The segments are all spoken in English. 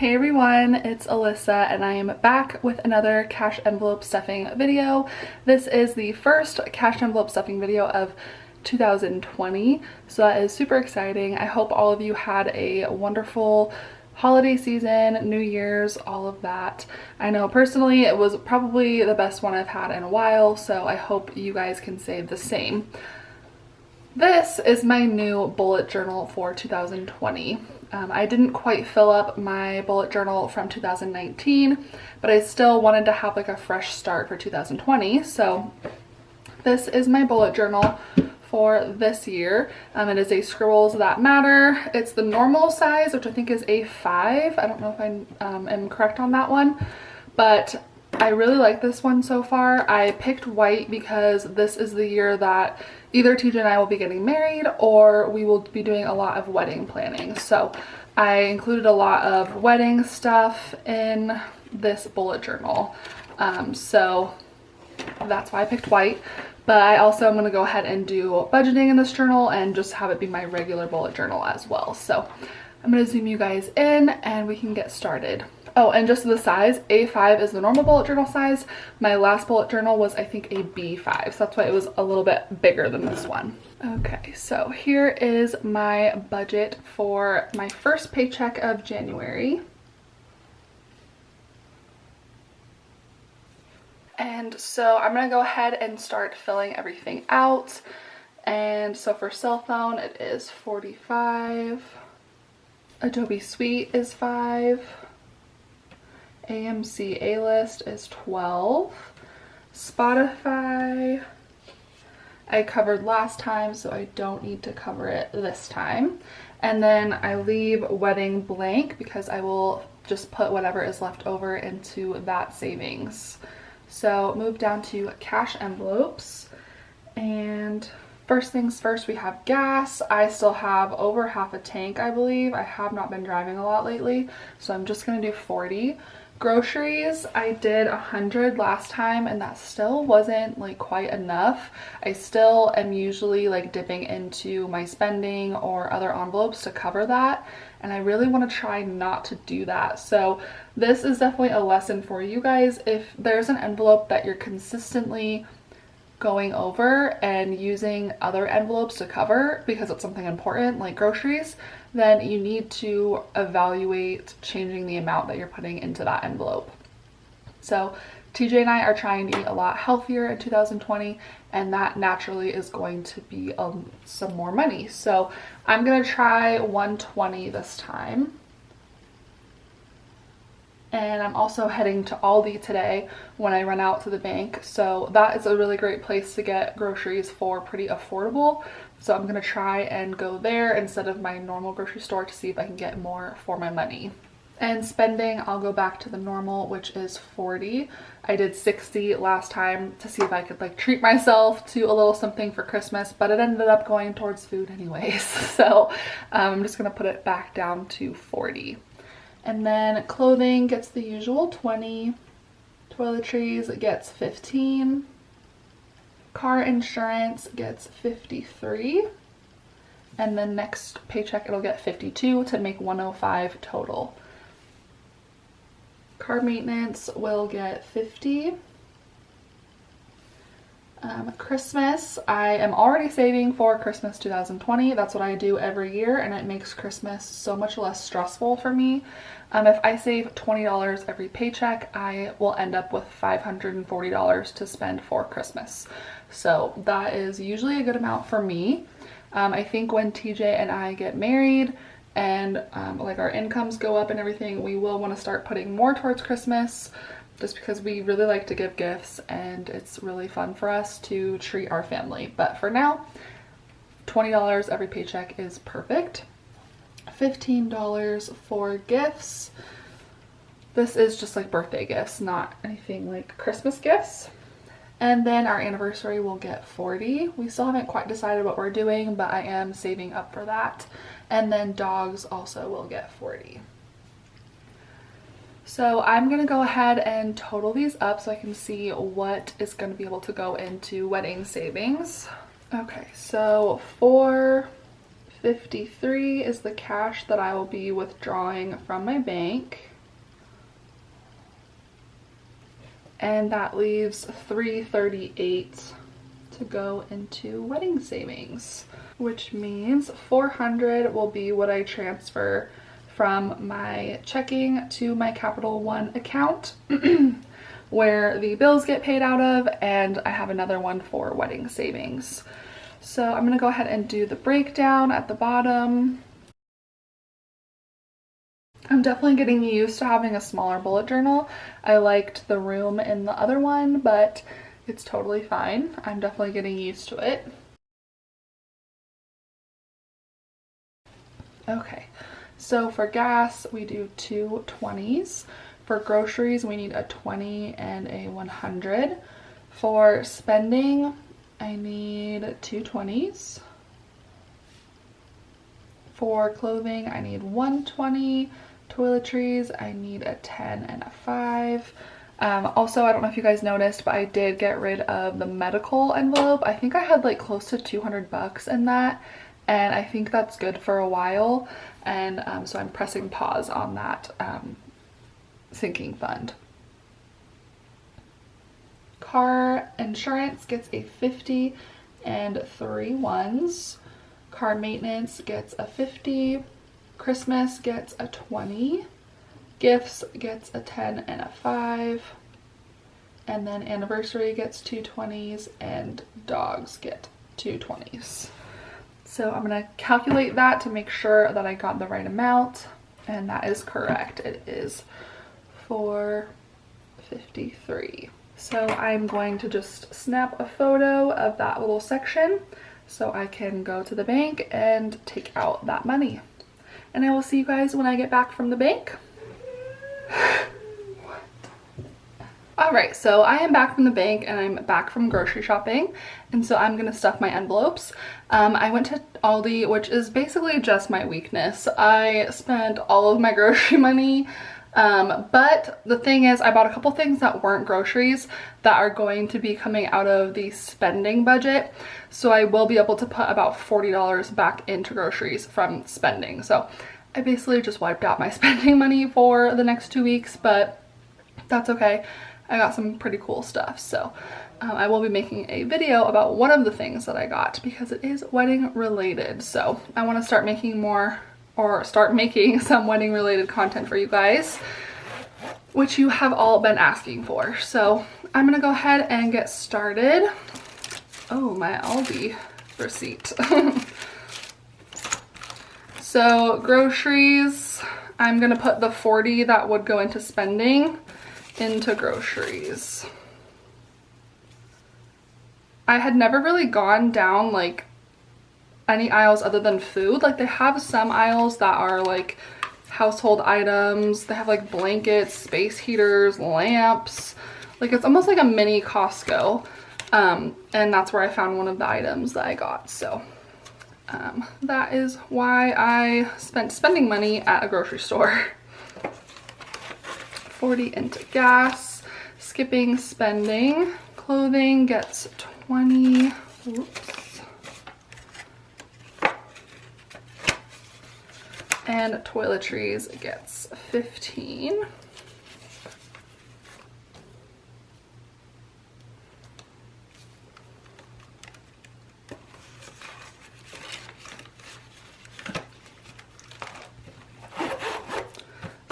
Hey everyone, it's Alyssa and I am back with another cash envelope stuffing video. This is the first cash envelope stuffing video of 2020, so that is super exciting. I hope all of you had a wonderful holiday season, New Year's, all of that. I know personally it was probably the best one I've had in a while, so I hope you guys can say the same. This is my new bullet journal for 2020. I didn't quite fill up my bullet journal from 2019, but I still wanted to have like a fresh start for 2020. So this is my bullet journal for this year. It is a Scribbles That Matter. It's the normal size, which I think is A5. I don't know if I am correct on that one, but I really like this one so far. I picked white because this is the year that either TJ and I will be getting married or we will be doing a lot of wedding planning. So I included a lot of wedding stuff in this bullet journal. So that's why I picked white. But I also am going to go ahead and do budgeting in this journal and just have it be my regular bullet journal as well. So I'm going to zoom you guys in and we can get started. Oh, and just the size, A5 is the normal bullet journal size. My last bullet journal was, I think, a B5, so that's why it was a little bit bigger than this one. Okay, so here is my budget for my first paycheck of January. And so I'm gonna go ahead and start filling everything out. And so for cell phone, it is $45. Adobe Suite is $5. AMC A-List is $12. Spotify I covered last time, so I don't need to cover it this time. And then I leave wedding blank because I will just put whatever is left over into that savings. So move down to cash envelopes, and first things first, we have gas. I still have over half a tank, I believe. I have not been driving a lot lately, so I'm just gonna do 40. Groceries, I did 100 last time and that still wasn't like quite enough. I still am usually like dipping into my spending or other envelopes to cover that, and I really want to try not to do that. So this is definitely a lesson for you guys. If there's an envelope that you're consistently going over and using other envelopes to cover because it's something important like groceries, then you need to evaluate changing the amount that you're putting into that envelope. So TJ and I are trying to eat a lot healthier in 2020, and that naturally is going to be some more money. So I'm gonna try 120 this time. And I'm also heading to Aldi today when I run out to the bank. So that is a really great place to get groceries for pretty affordable. So I'm gonna try and go there instead of my normal grocery store to see if I can get more for my money. And spending, I'll go back to the normal, which is 40. I did 60 last time to see if I could like treat myself to a little something for Christmas, but it ended up going towards food anyways. So I'm just gonna put it back down to 40. And then clothing gets the usual 20, toiletries gets 15, car insurance gets 53, and then next paycheck it'll get 52 to make 105 total. Car maintenance will get 50. Christmas, I am already saving for Christmas 2020. That's what I do every year, and it makes Christmas so much less stressful for me. If I save $20 every paycheck, I will end up with $540 to spend for Christmas. So that is usually a good amount for me. I think when TJ and I get married and like our incomes go up and everything, we will want to start putting more towards Christmas, just because we really like to give gifts and it's really fun for us to treat our family. But for now, $20 every paycheck is perfect. $15 for gifts. This is just like birthday gifts, not anything like Christmas gifts. And then our anniversary will get 40. We still haven't quite decided what we're doing, but I am saving up for that. And then dogs also will get 40. So I'm gonna go ahead and total these up so I can see what is gonna be able to go into wedding savings. Okay, so for 53 is the cash that I will be withdrawing from my bank. and that leaves $338 to go into wedding savings, which means $400 will be what I transfer from my checking to my Capital One account where the bills get paid out of, and I have another one for wedding savings. So I'm gonna go ahead and do the breakdown at the bottom. I'm definitely getting used to having a smaller bullet journal. I liked the room in the other one, but it's totally fine. I'm definitely getting used to it. Okay, so for gas, we do two 20s. For groceries, we need a 20 and a 100. For spending, I need two 20s. For clothing, I need 120. Toiletries, I need a 10 and a 5. Also, I don't know if you guys noticed, but I did get rid of the medical envelope. I think I had like close to 200 bucks in that, and I think that's good for a while. And so I'm pressing pause on that sinking fund. Car insurance gets a 50 and 3 ones. Car maintenance gets a 50. Christmas gets a 20. Gifts gets a 10 and a 5. And then anniversary gets two 20s, and dogs get two 20s. So I'm gonna calculate that to make sure that I got the right amount, and that is correct. It is $453. So I'm going to just snap a photo of that little section so I can go to the bank and take out that money. And I will see you guys when I get back from the bank. Alright, so I am back from the bank and I'm back from grocery shopping, and so I'm gonna stuff my envelopes. I went to Aldi, which is basically just my weakness. I spent all of my grocery money, but the thing is, I bought a couple things that weren't groceries that are going to be coming out of the spending budget, so I will be able to put about $40 back into groceries from spending. So I basically just wiped out my spending money for the next 2 weeks, but that's okay. I got some pretty cool stuff, so I will be making a video about one of the things that I got because it is wedding related. So I want to start making some wedding related content for you guys, which you have all been asking for. So I'm gonna go ahead and get started. Oh, my Aldi receipt. So groceries, I'm gonna put the 40 that would go into spending into groceries. I had never really gone down like any aisles other than food. Like they have some aisles that are like household items. They have like blankets, space heaters, lamps. Like it's almost like a mini Costco. And that's where I found one of the items that I got. So that is why I spent spending money at a grocery store. 40 into gas, skipping spending. Clothing gets 20. Oops. And toiletries gets 15.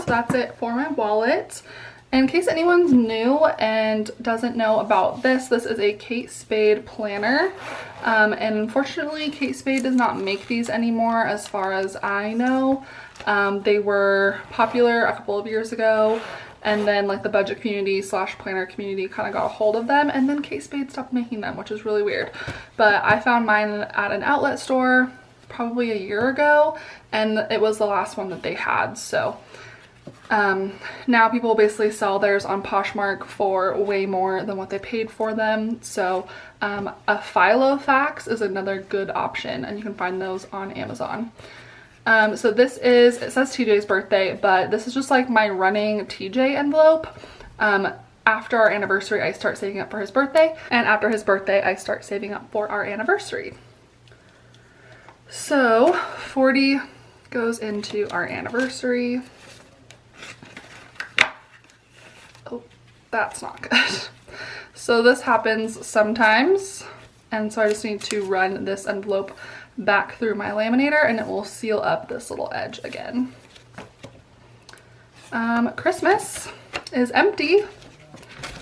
That's it for my wallet. In case anyone's new and doesn't know about this, this is a Kate Spade planner. And unfortunately, Kate Spade does not make these anymore as far as I know. They were popular a couple of years ago, and then like the budget community / planner community kind of got a hold of them, and then Kate Spade stopped making them, which is really weird. But I found mine at an outlet store probably a year ago, and it was the last one that they had. So now people basically sell theirs on Poshmark for way more than what they paid for them. So a Filofax is another good option, and you can find those on Amazon. So this is, it says TJ's birthday, but this is just like my running TJ envelope. After our anniversary, I start saving up for his birthday, and after his birthday, I start saving up for our anniversary. So 40 goes into our anniversary. That's not good. So this happens sometimes, and so I just need to run this envelope back through my laminator and it will seal up this little edge again. Christmas is empty,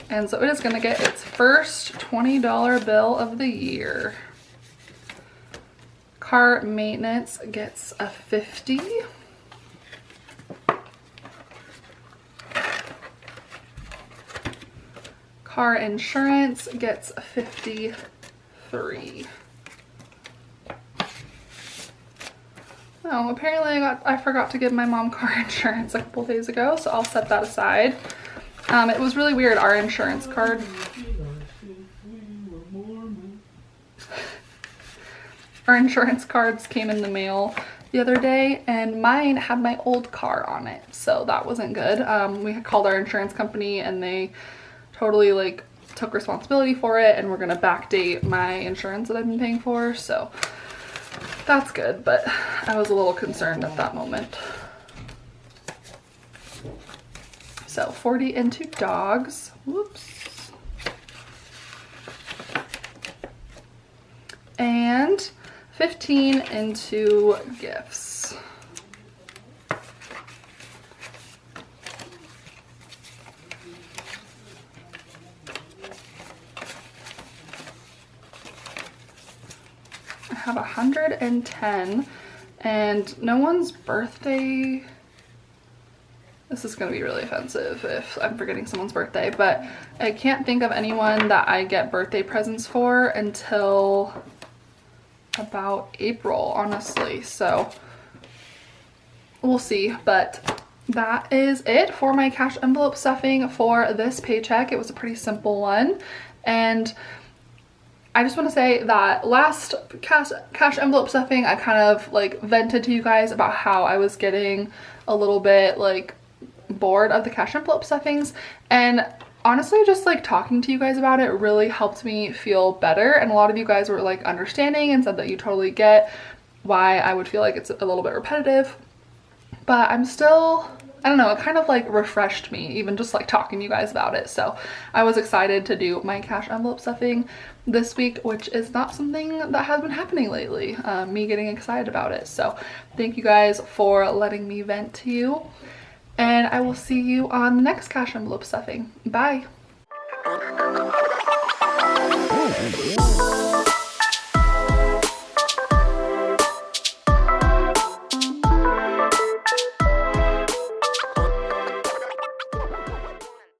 and so it is gonna get its first $20 bill of the year. Car maintenance gets a 50. Car insurance gets a 53. Oh, apparently I forgot to give my mom car insurance a couple days ago, so I'll set that aside. It was really weird, our insurance card. Our insurance cards came in the mail the other day and mine had my old car on it, so that wasn't good. We had called our insurance company and they totally like took responsibility for it, and we're gonna backdate my insurance that I've been paying for, so that's good, but I was a little concerned at that moment. So 40 into dogs, whoops. And 15 into gifts. I have 110 and no one's birthday. This is gonna be really offensive if I'm forgetting someone's birthday, but I can't think of anyone that I get birthday presents for until about April, honestly, so we'll see. But that is it for my cash envelope stuffing for this paycheck. It was a pretty simple one, and I just want to say that last cash envelope stuffing, I kind of like vented to you guys about how I was getting a little bit like bored of the cash envelope stuffings, and honestly just like talking to you guys about it really helped me feel better, and a lot of you guys were like understanding and said that you totally get why I would feel like it's a little bit repetitive. But I'm still, I don't know, it kind of like refreshed me even just like talking to you guys about it. So I was excited to do my cash envelope stuffing this week, which is not something that has been happening lately, me getting excited about it. So thank you guys for letting me vent to you, and I will see you on the next cash envelope stuffing. Bye.